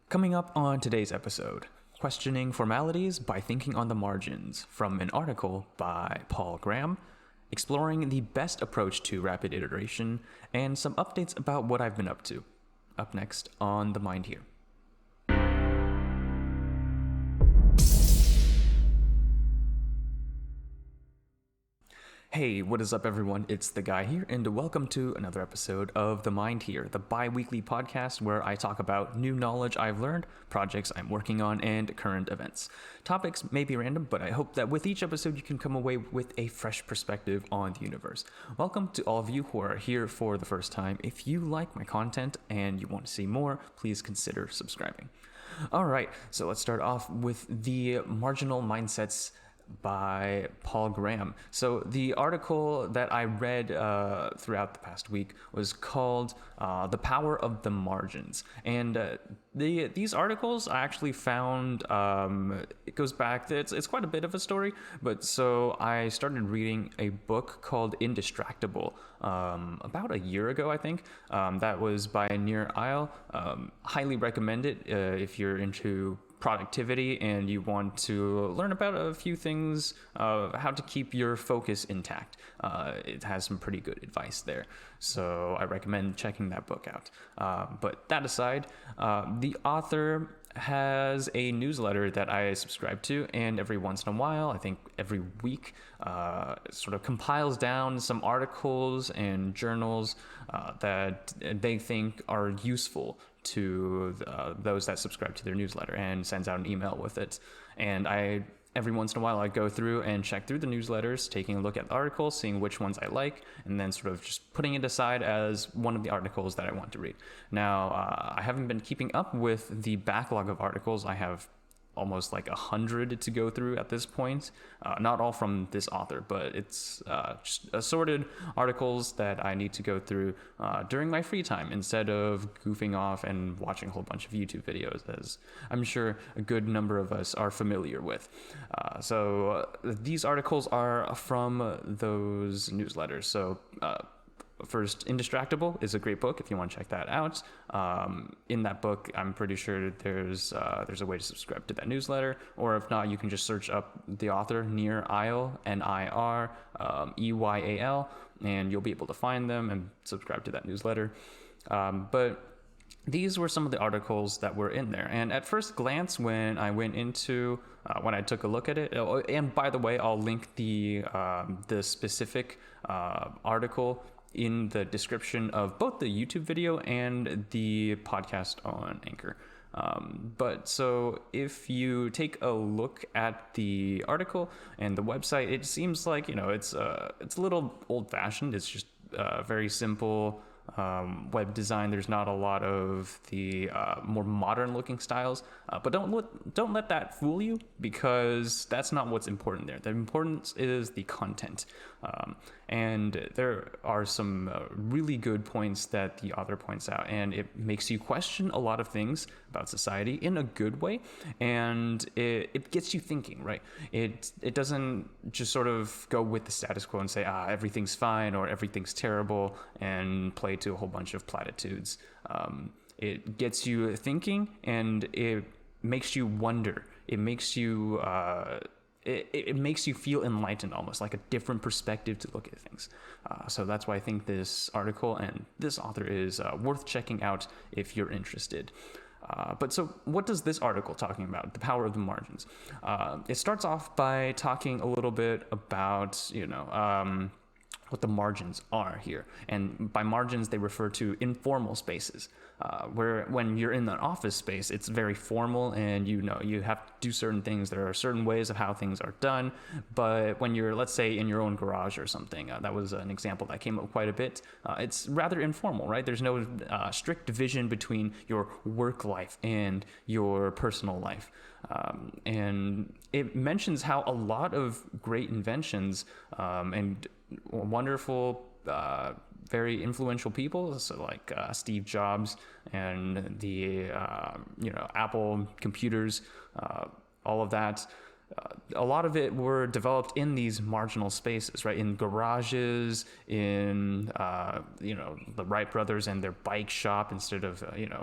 Coming up on today's episode, questioning formalities by thinking on the margins, from an article by Paul Graham, exploring the best approach to rapid iteration, and some updates about what I've been up to. Up next on Themindhere. Hey, what is up everyone? It's Theguyhere, and welcome to another episode of Themindhere, the bi-weekly podcast where I talk about new knowledge I've learned, projects I'm working on, and current events. Topics may be random, but I hope that with each episode you can come away with a fresh perspective on the universe. Welcome to all of you who are here for the first time. If you like my content and you want to see more, please consider subscribing. Alright, so let's start off with the Marginal Mindsets by Paul Graham. So the article that I read throughout the past week was called The Power of the Margins. And these articles I actually found, it goes back, it's quite a bit of a story, but so I started reading a book called Indistractable about a year ago, I think. That was by Nir Eyal. Highly recommend it if you're into productivity and you want to learn about a few things, how to keep your focus intact. It has some pretty good advice there, so I recommend checking that book out. But that aside, the author has a newsletter that I subscribe to, and every once in a while, I think every week, sort of compiles down some articles and journals that they think are useful to those that subscribe to their newsletter, and sends out an email with it. And every once in a while I go through and check through the newsletters, taking a look at the articles, seeing which ones I like, and then sort of just putting it aside as one of the articles that I want to read. Now, I haven't been keeping up with the backlog of articles. I have almost like 100 to go through at this point. Not all from this author, but it's just assorted articles that I need to go through during my free time instead of goofing off and watching a whole bunch of YouTube videos, as I'm sure a good number of us are familiar with. So these articles are from those newsletters. So first, Indistractable is a great book if you want to check that out. In that book, I'm pretty sure there's a way to subscribe to that newsletter, or if not, you can just search up the author, Nir Eyal, Nireyal, and you'll be able to find them and subscribe to that newsletter. But these were some of the articles that were in there, and at first glance, when I took a look at it, and by the way, I'll link the specific article in the description of both the YouTube video and the podcast on Anchor. But so if you take a look at the article and the website, it seems like, it's a little old-fashioned. It's just very simple web design. There's not a lot of the more modern looking styles, but don't let that fool you, because that's not what's important there. The importance is the content, and there are some really good points that the author points out, and it makes you question a lot of things about society in a good way, and it gets you thinking, right? It doesn't just sort of go with the status quo and say everything's fine or everything's terrible and play to a whole bunch of platitudes. It gets you thinking, and it makes you wonder. It makes you it makes you feel enlightened, almost like a different perspective to look at things. So that's why I think this article and this author is worth checking out if you're interested. But so what does this article talking about? The power of the margins. It starts off by talking a little bit about, what the margins are here. And by margins, they refer to informal spaces, where when you're in an office space, it's very formal, and you have to do certain things. There are certain ways of how things are done. But when you're, let's say, in your own garage or something, that was an example that came up quite a bit. It's rather informal, right? There's no strict division between your work life and your personal life. And it mentions how a lot of great inventions and wonderful, very influential people, so like Steve Jobs and the Apple computers, all of that. A lot of it were developed in these marginal spaces, right? In garages, in the Wright brothers and their bike shop instead of a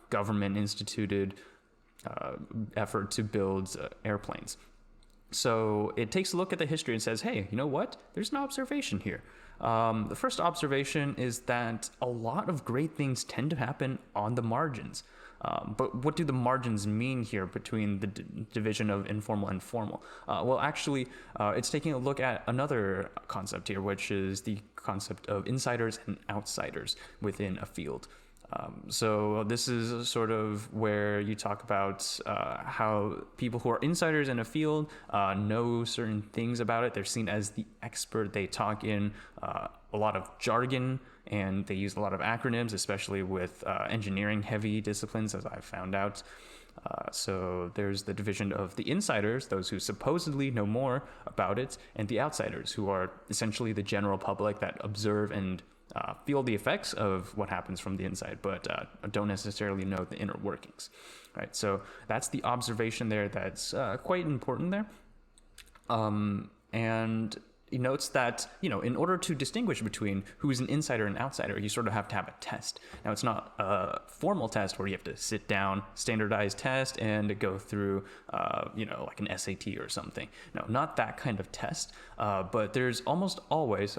government instituted effort to build airplanes. So it takes a look at the history and says, hey, you know what? There's an observation here. The first observation is that a lot of great things tend to happen on the margins. But what do the margins mean here between the division of informal and formal? Well, actually, it's taking a look at another concept here, which is the concept of insiders and outsiders within a field. So this is sort of where you talk about how people who are insiders in a field know certain things about it. They're seen as the expert. They talk in a lot of jargon, and they use a lot of acronyms, especially with engineering-heavy disciplines, as I've found out. So there's the division of the insiders, those who supposedly know more about it, and the outsiders, who are essentially the general public that observe and feel the effects of what happens from the inside, but don't necessarily know the inner workings, right? So that's the observation there that's quite important there. And he notes that, in order to distinguish between who's an insider and outsider, you sort of have to have a test. Now, it's not a formal test where you have to sit down, standardized test, and go through, like an SAT or something. No, not that kind of test, but there's almost always...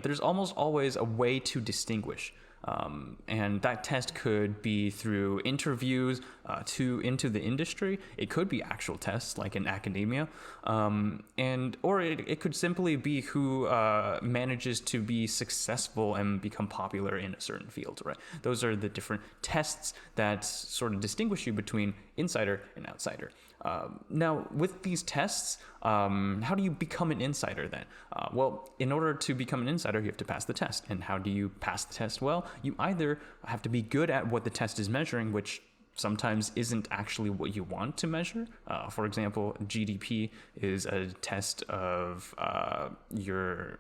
there's almost always a way to distinguish. And that test could be through interviews into the industry. It could be actual tests like in academia. Or it could simply be who manages to be successful and become popular in a certain field, right? Those are the different tests that sort of distinguish you between insider and outsider. Now, with these tests, how do you become an insider then? Well, in order to become an insider, you have to pass the test. And how do you pass the test? Well, you either have to be good at what the test is measuring, which sometimes isn't actually what you want to measure. For example, GDP is a test of your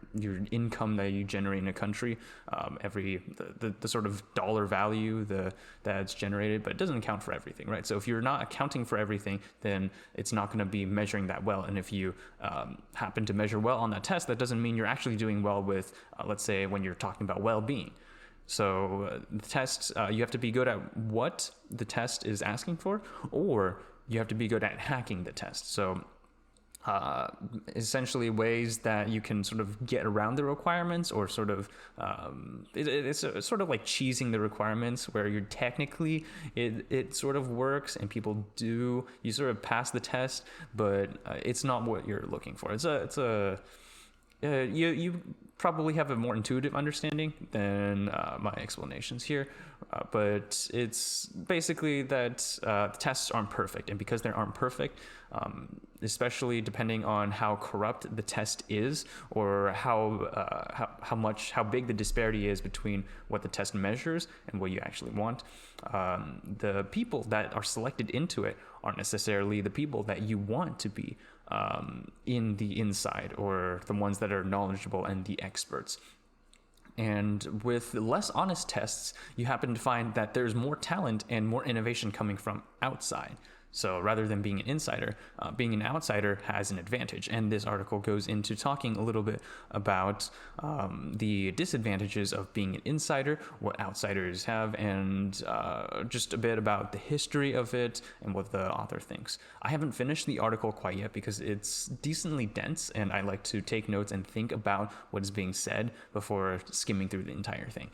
income that you generate in a country, the sort of dollar value that's generated, but it doesn't account for everything, right? So if you're not accounting for everything, then it's not going to be measuring that well. And if you happen to measure well on that test, that doesn't mean you're actually doing well with, let's say, when you're talking about well-being. So the test, you have to be good at what the test is asking for, or you have to be good at hacking the test. So essentially ways that you can sort of get around the requirements, or sort of, it's sort of like cheesing the requirements, where you're technically, it sort of works and you sort of pass the test, but it's not what you're looking for. You probably have a more intuitive understanding than my explanations here, but it's basically that tests aren't perfect, and because they aren't perfect, especially depending on how corrupt the test is, or how big the disparity is between what the test measures and what you actually want, the people that are selected into it aren't necessarily the people that you want to be in the inside, or the ones that are knowledgeable and the experts. And with less honest tests, you happen to find that there's more talent and more innovation coming from outside. So rather than being an insider, being an outsider has an advantage. And this article goes into talking a little bit about the disadvantages of being an insider, what outsiders have, and just a bit about the history of it and what the author thinks. I haven't finished the article quite yet because it's decently dense, and I like to take notes and think about what is being said before skimming through the entire thing.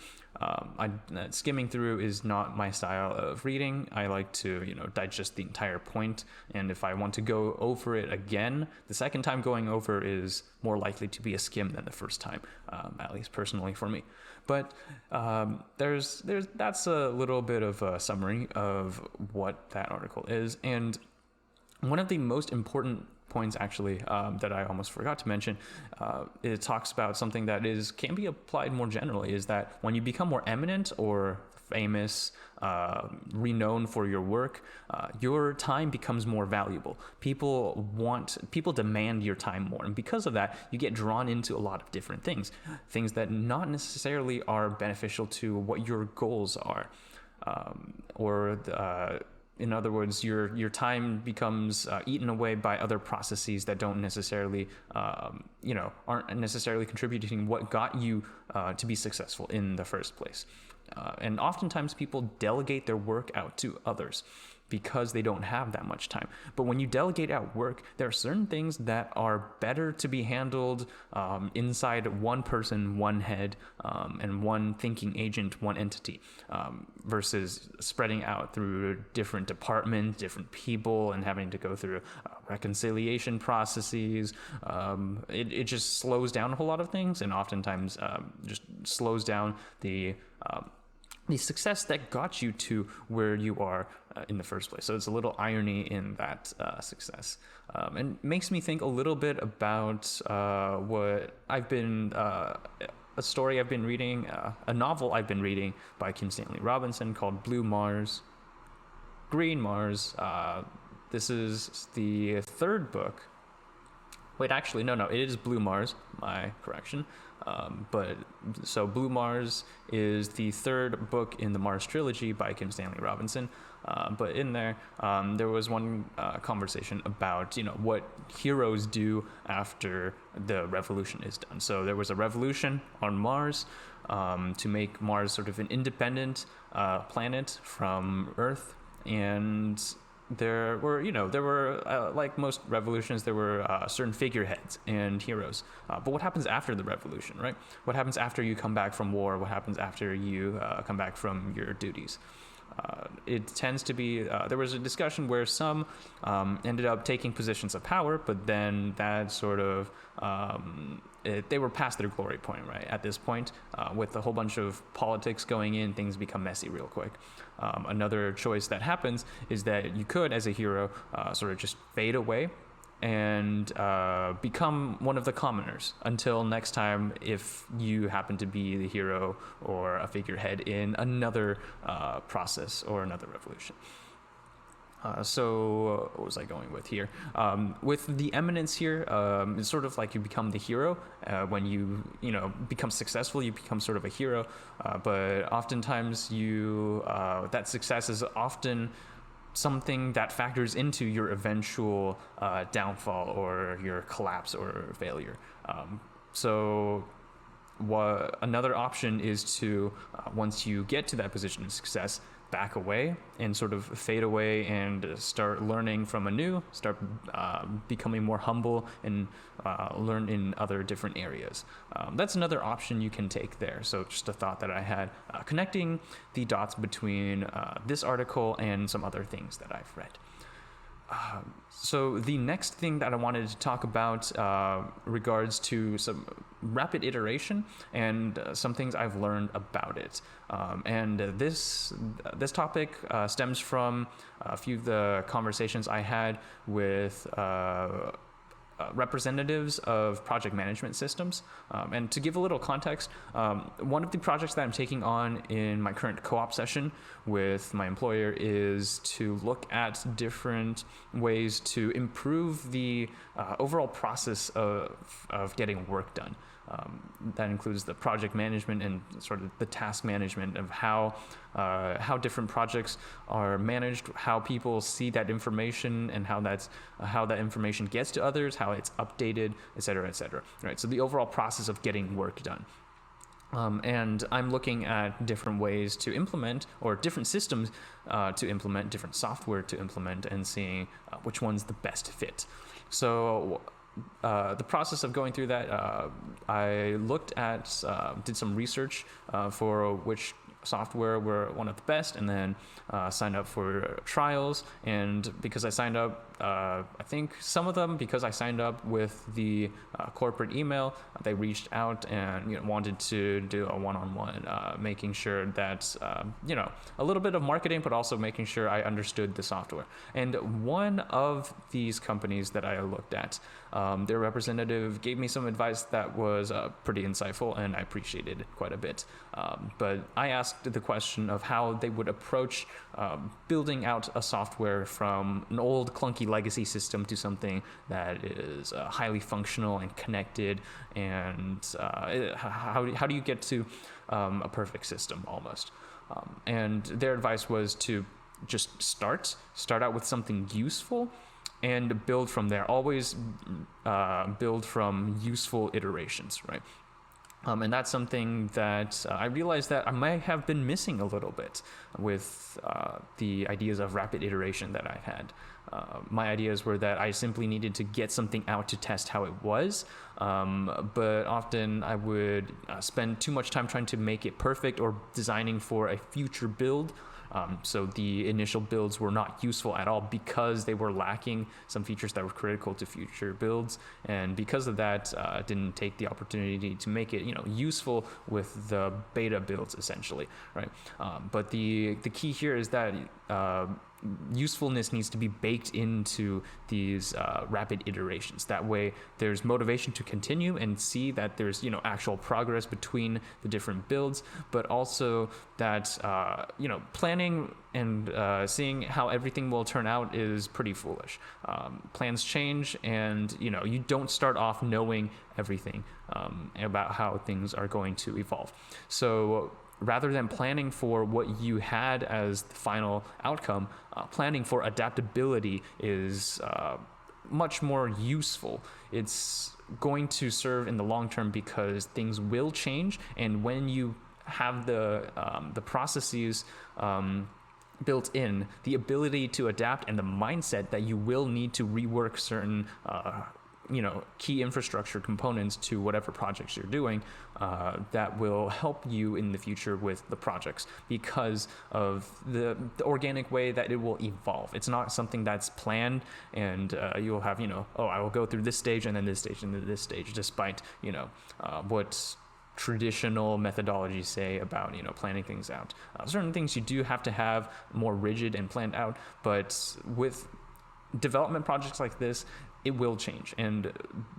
Skimming through is not my style of reading. I like to, digest the entire point, and if I want to go over it again, the second time going over is more likely to be a skim than the first time, at least personally for me. But that's a little bit of a summary of what that article is, and one of the most important points actually that I almost forgot to mention, it talks about something that can be applied more generally, is that when you become more eminent or famous, renowned for your work, your time becomes more valuable. People demand your time more, and because of that, you get drawn into a lot of different things that not necessarily are beneficial to what your goals are, in other words, your time becomes eaten away by other processes that don't necessarily, aren't necessarily contributing what got you to be successful in the first place. And oftentimes people delegate their work out to others. because they don't have that much time. But when you delegate out work, there are certain things that are better to be handled inside one person, one head, and one thinking agent, one entity, versus spreading out through different departments, different people, and having to go through reconciliation processes. It just slows down a whole lot of things, and oftentimes just slows down the success that got you to where you are in the first place. So it's a little irony in that success. And makes me think a little bit about what I've been, a story I've been reading, a novel I've been reading by Kim Stanley Robinson called Blue Mars, Green Mars. This is the third book. Wait, actually, no, it is Blue Mars, my correction. But so Blue Mars is the third book in the Mars trilogy by Kim Stanley Robinson. But in there, there was one conversation about, what heroes do after the revolution is done. So there was a revolution on Mars to make Mars sort of an independent planet from Earth. And there were, like most revolutions, there were certain figureheads and heroes. But what happens after the revolution, right? What happens after you come back from war? What happens after you come back from your duties? It tends to be, there was a discussion where some ended up taking positions of power, but then that sort of, they were past their glory point, right? At this point, with a whole bunch of politics going in, things become messy real quick. Another choice that happens is that you could, as a hero, sort of just fade away and become one of the commoners until next time, if you happen to be the hero or a figurehead in another process or another revolution. So what was I going with here? With the eminence here, it's sort of like you become the hero. When you become successful, you become sort of a hero. But oftentimes that success is often something that factors into your eventual downfall or your collapse or failure. So another option is to, once you get to that position of success, back away and sort of fade away and start learning from anew, start becoming more humble and learn in other different areas. That's another option you can take there. So just a thought that I had, connecting the dots between this article and some other things that I've read. So the next thing that I wanted to talk about regards to some rapid iteration and some things I've learned about it. And this topic stems from a few of the conversations I had with representatives of project management systems. And to give a little context, one of the projects that I'm taking on in my current co-op session with my employer is to look at different ways to improve the overall process of getting work done. That includes the project management and sort of the task management of how different projects are managed, how people see that information, and how that information gets to others, how it's updated, et cetera, et cetera. Right. So the overall process of getting work done. And I'm looking at different ways to implement, or different systems to implement, different software to implement, and seeing which one's the best fit. So the process of going through that, I looked at, did some research for which software were one of the best, and then signed up for trials. And because I signed up, I think some of them, because I signed up with the corporate email, they reached out and wanted to do a one-on-one, making sure that a little bit of marketing, but also making sure I understood the software. And one of these companies that I looked at, their representative gave me some advice that was pretty insightful, and I appreciated it quite a bit. But I asked the question of how they would approach building out a software from an old clunky legacy system to something that is highly functional and connected, and how do you get to a perfect system almost. And their advice was to just start out with something useful and build from there. Always build from useful iterations, right? And that's something that I realized that I might have been missing a little bit with the ideas of rapid iteration that I had. My ideas were that I simply needed to get something out to test how it was, but often I would spend too much time trying to make it perfect or designing for a future build. So the initial builds were not useful at all because they were lacking some features that were critical to future builds, and because of that, didn't take the opportunity to make it, useful with the beta builds essentially, right? But the key here is that usefulness needs to be baked into these rapid iterations. That way there's motivation to continue and see that there's actual progress between the different builds, but also that planning and seeing how everything will turn out is pretty foolish. Plans change, and you don't start off knowing everything about how things are going to evolve. So rather than planning for what you had as the final outcome, planning for adaptability is much more useful. It's going to serve in the long term because things will change, and when you have the processes built in, the ability to adapt and the mindset that you will need to rework certain key infrastructure components to whatever projects you're doing, that will help you in the future with the projects because of the organic way that it will evolve. It's not something that's planned, and you'll have, I will go through this stage and then this stage and then this stage, despite, what traditional methodologies say about planning things out. Certain things you do have to have more rigid and planned out, but with development projects like this, it will change. And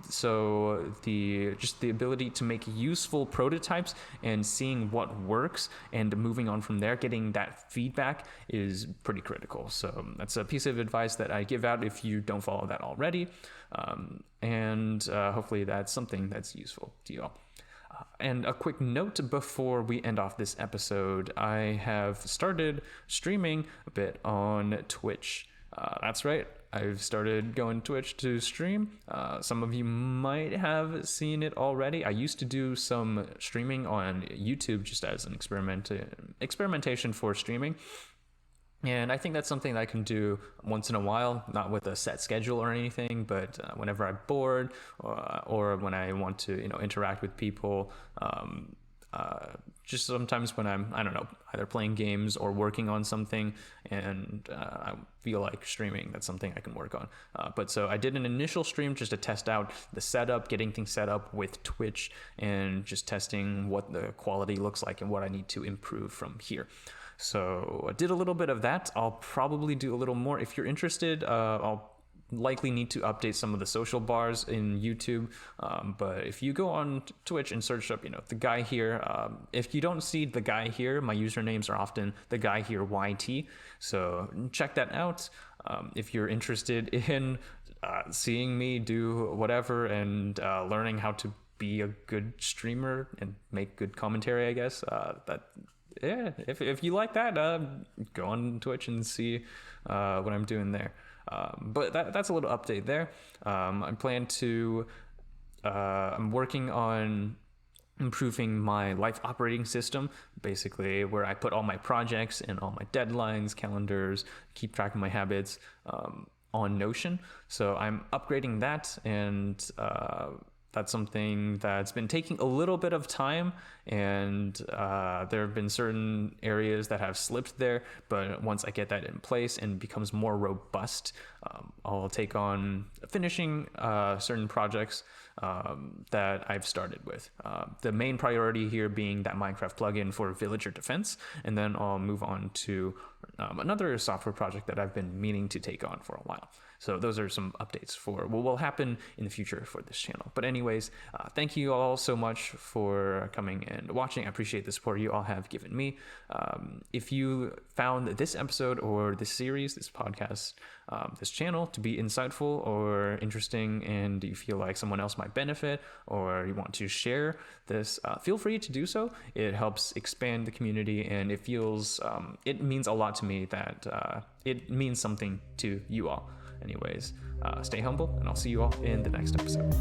so the ability to make useful prototypes and seeing what works and moving on from there, getting that feedback, is pretty critical. So that's a piece of advice that I give out if you don't follow that already. And hopefully that's something that's useful to you all. And a quick note before we end off this episode, I have started streaming a bit on Twitch. That's right, I've started going Twitch to stream. Some of you might have seen it already. I used to do some streaming on YouTube just as an experimentation for streaming. And I think that's something that I can do once in a while, not with a set schedule or anything, but whenever I'm bored or when I want to, interact with people. Just sometimes when I'm, either playing games or working on something and I feel like streaming, that's something I can work on. But so I did an initial stream just to test out the setup, getting things set up with Twitch, and just testing what the quality looks like and what I need to improve from here. So I did a little bit of that. I'll probably do a little more. If you're interested, I'll likely need to update some of the social bars in YouTube. But if you go on Twitch and search up, Theguyhere, if you don't see Theguyhere, my usernames are often Theguyhere YT. So check that out. If you're interested in seeing me do whatever and learning how to be a good streamer and make good commentary, I guess, if you like that, go on Twitch and see what I'm doing there. But that's a little update there. I'm working on improving my life operating system, basically where I put all my projects and all my deadlines, calendars, keep track of my habits on Notion. So I'm upgrading that, and that's something that's been taking a little bit of time, and there have been certain areas that have slipped there, but once I get that in place and becomes more robust, I'll take on finishing certain projects that I've started with. The main priority here being that Minecraft plugin for villager defense, and then I'll move on to another software project that I've been meaning to take on for a while. So those are some updates for what will happen in the future for this channel. But anyways, thank you all so much for coming and watching. I appreciate the support you all have given me. If you found this episode or this series, this podcast, this channel to be insightful or interesting, and you feel like someone else might benefit, or you want to share this, feel free to do so. It helps expand the community, and it means a lot to me that it means something to you all. Anyways, stay humble, and I'll see you all in the next episode.